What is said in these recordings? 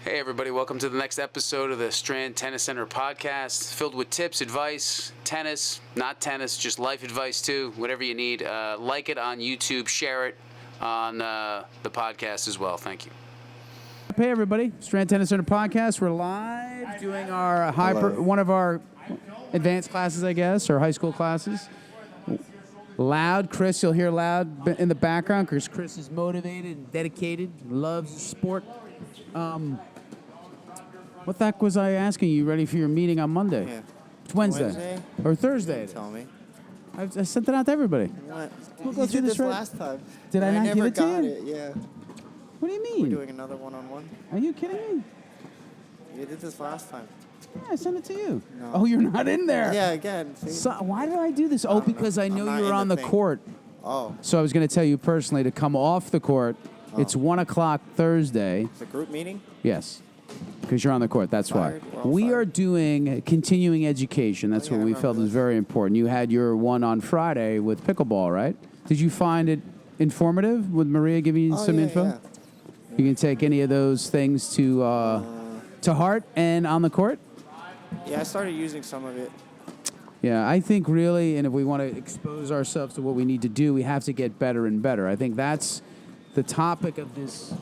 Hey everybody, welcome to the next episode of the Strand Tennis Center podcast, filled with tips, advice, tennis, not tennis, just life advice too, whatever you need. Like it on YouTube, share it on the podcast as well. Thank you. Hey everybody, Strand Tennis Center podcast. We're live doing our one of our advanced classes, I guess, or high school classes. Loud, Chris, you'll hear loud in the background because Chris is motivated and dedicated, loves the sport. What the heck was I asking you? Ready for your meeting on Monday? Yeah. It's Wednesday. Or Thursday. Tell me. I sent it out to everybody. What? We'll You go through did this this right- last time. Did I not never give it to got you? it. Yeah. What do you We're mean? doing another one-on-one. Are you kidding me? You did this last time. Yeah, I sent it to you. No. Oh, you're not in there. Yeah, again. See? So, why did I do this? Oh, don't know. because I know I'm not you were in on the the thing. court. Oh, So I was going to tell you personally to come off the court. It's 1 o'clock Thursday. it's a group meeting? Yes, because you're on the court. That's why. Fired? We're all We fired. are doing continuing education. That's Oh, yeah, what I we remember felt was this. very important. You had your one on Friday with Pickleball, right? Did you find it informative with Maria giving you Oh, some yeah, info? yeah. You can take any of those things to heart and on the court? Yeah, I started using some of it. Yeah, I think really, and if we want to expose ourselves to what we need to do, we have to get better and better. I think that's the topic of this.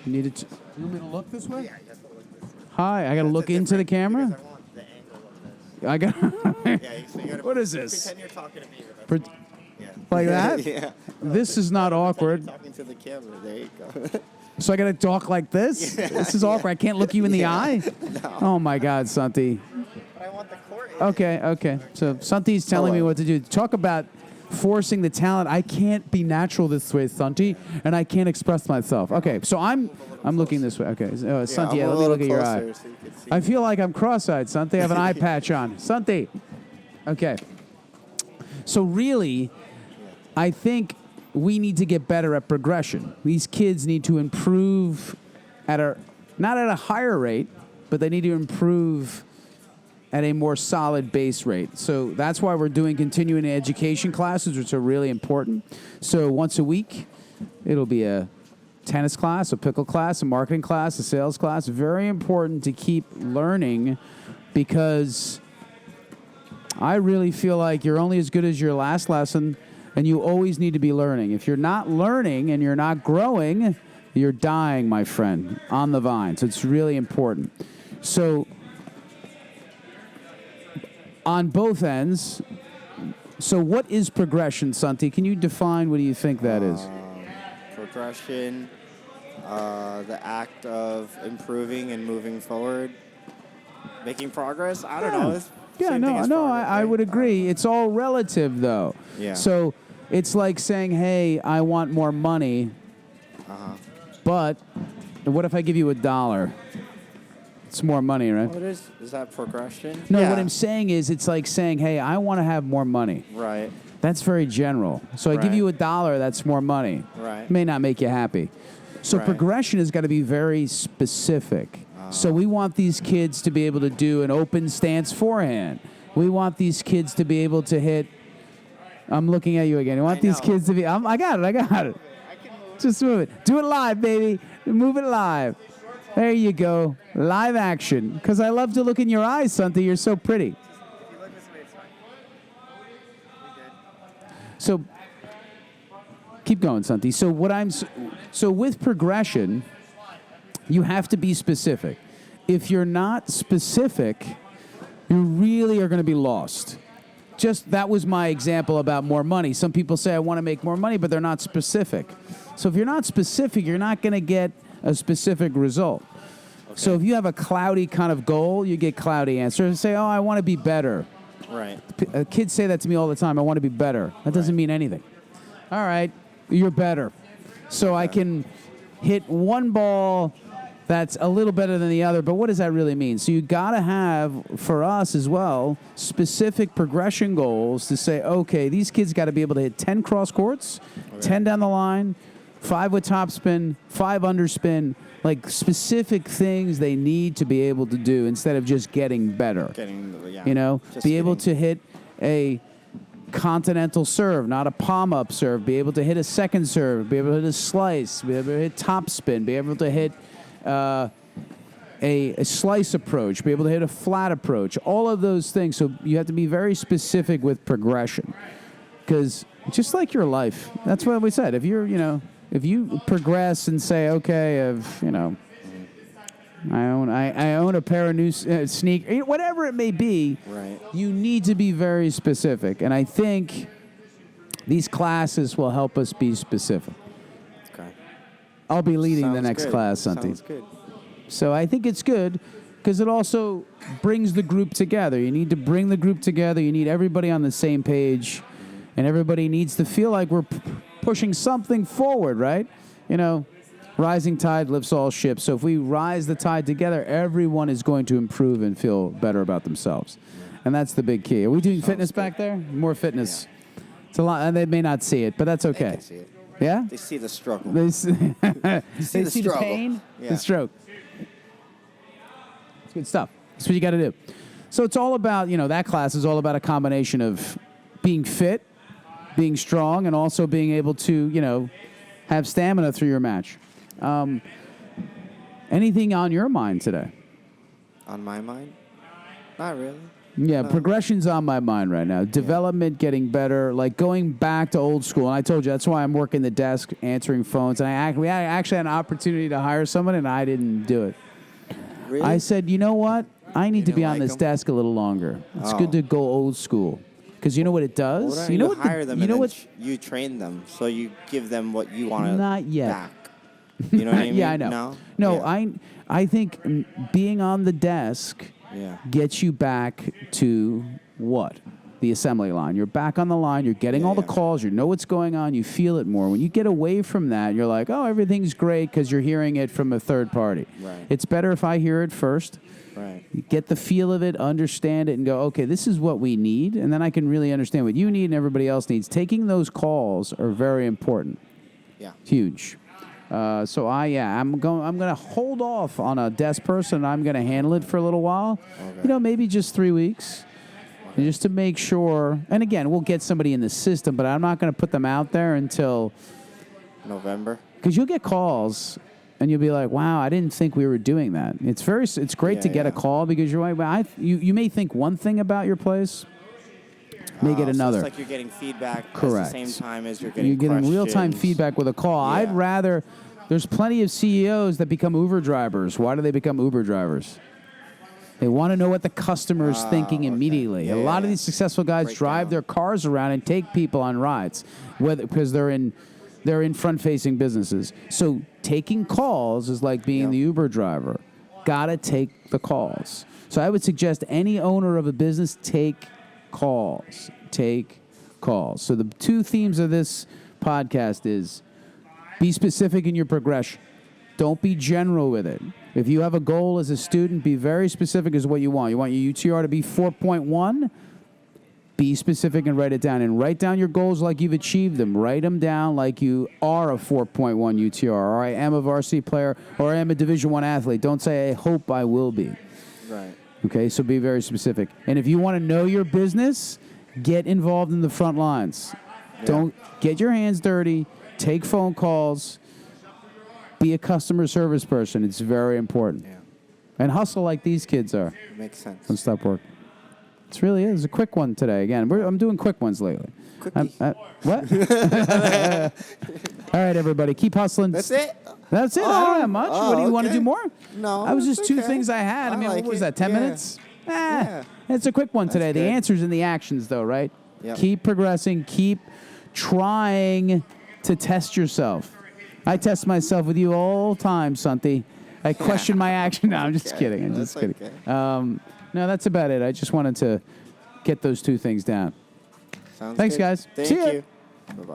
You need to. You want me to look this way? Yeah, you have to look this. Hi, I got to look into the camera. Because I want the angle of this. I got. Yeah, so you gotta What is this? Pretend you're talking to me. But Pre- that's fine. Yeah. Like that? Yeah. This is not Pretend awkward. you're talking to the camera. There you go. So I got to talk like this. Yeah, This is awkward. I can't look you in the eye. No. Oh my God, Santi. But I want the court. Okay. So Santi's telling me Hello. what to do. Talk about forcing the talent. I can't be natural this way, Santi, and I can't express myself. Okay, so I'm looking this way. Okay, Santi, I'm a let me little look at your eye. closer so you can see. I feel like I'm cross-eyed, Santi. I have an eye patch on. Santi. Okay. So really, I think we need to get better at progression. These kids need to improve not at a higher rate, but they need to improve at a more solid base rate. So that's why we're doing continuing education classes, which are really important. So once a week, it'll be a tennis class, a pickle class, a marketing class, a sales class. Very important to keep learning because I really feel like you're only as good as your last lesson, and you always need to be learning. If you're not learning and you're not growing, you're dying, my friend, on the vine. So it's really important. So on both ends, so what is progression, Santi? Can you define what do you think that is? Progression, the act of improving and moving forward, making progress. I don't know. It's Yeah, same thing as no, progress, I right? would agree. It's all relative, though. Yeah. So it's like saying, hey, I want more money, but what if I give you $1? It's more money, right? What is that progression? No, Yeah. what I'm saying is it's like saying, hey, I want to have more money. Right. That's very general. So I give Right. you $1, that's more money. Right. May not make you happy. So Right. progression has got to be very specific. So we want these kids to be able to do an open stance forehand. We want these kids to be able to hit. I'm looking at you again. We want I these know. kids to be. I got it. I can move. Just move it. Do it live, baby. Move it live. There you go. Live action. Because I love to look in your eyes, Santi. You're so pretty. If you look this way, it's fine. We good. So keep going, Santi. So so with progression, you have to be specific. If you're not specific, you really are going to be lost. Just that was my example about more money. Some people say I want to make more money, but they're not specific. So if you're not specific, you're not going to get a specific result. So if you have a cloudy kind of goal, you get cloudy answers. Say, oh, I want to be better. Right. Kids say that to me all the time. I want to be better. That doesn't mean anything. All right, you're better. So I can hit one ball that's a little better than the other, but what does that really mean? So you got to have, for us as well, specific progression goals to say, okay, these kids got to be able to hit 10 cross courts, 10 down the line, 5 with topspin, 5 underspin, like specific things they need to be able to do instead of just getting better. You know, be able to hit a continental serve, not a palm-up serve, be able to hit a second serve, be able to hit a slice, be able to hit topspin, be able to hit a slice approach, be able to hit a flat approach, all of those things. So you have to be very specific with progression, because just like your life, that's what we said. If if you progress and say, okay, I own a pair of new sneakers, whatever it may be, Right. you need to be very specific. And I think these classes will help us be specific. Okay. I'll be leading the Sounds next good. class, Santi. Sounds good. So I think it's good because it also brings the group together. You need to bring the group together. You need everybody on the same page, and everybody needs to feel like we're pushing something forward, right? Rising tide lifts all ships. So if we rise the tide together, everyone is going to improve and feel better about themselves. And that's the big key. Are we doing fitness back there? More fitness. Yeah. It's a lot, and they may not see it, but that's They okay. can see it. Yeah? They see the struggle. They see, they see the struggle. pain, Yeah. the stroke. It's good stuff. That's what you got to do. So it's all about, that class is all about a combination of being fit, being strong, and also being able to, have stamina through your match. Anything on your mind today? On my mind? Not really. Yeah, No. progression's on my mind right now. Development, getting better, like going back to old school. And I told you, that's why I'm working the desk, answering phones. And we actually had an opportunity to hire someone, and I didn't do it. Really? I said, you know what? I need to didn't be on like this 'em? desk a little longer. It's Oh. good to go old school. Because you know what it Well, does? then You know you what? hire them You and know then what? you train them, so you give them what you want Not yet. back. You know what I mean? Yeah, I know. No? Yeah. I think being on the desk Yeah. gets you back to what? The assembly line. You're back on the line. You're getting all the Yeah. calls. You know what's going on. You feel it more. When you get away from that, you're like, oh, everything's great because you're hearing it from a third party. Right. It's better if I hear it first. Right. You get the feel of it, understand it, and go, okay, this is what we need. And then I can really understand what you need and everybody else needs. Taking those calls are very important. Yeah. Huge. I'm going to hold off on a desk person. I'm going to handle it for a little while. Okay. Maybe just 3 weeks. And just to make sure. And again, we'll get somebody in the system, but I'm not going to put them out there until, November. because you'll get calls and you'll be like, wow, I didn't think we were doing that. It's great to get a call because you're like, well, you may think one thing about your place, may get another. So it's like you're getting feedback Correct. at the same time as you're getting You're getting real-time questions. feedback with a call. Yeah. I'd rather. There's plenty of CEOs that become Uber drivers. Why do they become Uber drivers? They want to know what the customer is thinking okay. immediately. A Yeah, lot of yeah. these successful guys Break drive down. their cars around and take people on rides, because they're in front-facing businesses. So taking calls is like being Yep. the Uber driver. Gotta take the calls. So I would suggest any owner of a business take calls. Take calls. So the two themes of this podcast is be specific in your progression. Don't be general with it. If you have a goal as a student, be very specific as what you want. You want your UTR to be 4.1? Be specific and write it down. And write down your goals like you've achieved them. Write them down like you are a 4.1 UTR, or I am a varsity player, or I am a Division I athlete. Don't say, I hope I will be. Right. Okay, so be very specific. And if you want to know your business, get involved in the front lines. Don't get your hands dirty. Take phone calls. Be a customer service person. It's very important. Yeah. And hustle like these kids are. Makes sense. Don't stop work. It really is a quick one today. Again, I'm doing quick ones lately. Quickie. What? All right, everybody, keep hustling. That's it? That's it. I don't have much. What do you want to okay. do more? No. I was it's just two okay. things I had. I mean, like what was it. that? 10 Yeah. minutes? Yeah. It's a quick one today. The good. answers and the actions, though, right? Yep. Keep progressing. Keep trying to test yourself. I test myself with you all the time, Santi. I question my action. No, I'm just Okay. kidding. I'm That's just kidding. okay. No, that's about it. I just wanted to get those two things down. Sounds Thanks, good. guys. Thank See ya. you. Bye-bye.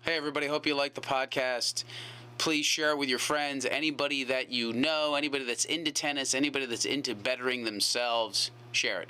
Hey, everybody. Hope you like the podcast. Please share it with your friends, anybody that you know, anybody that's into tennis, anybody that's into bettering themselves. Share it.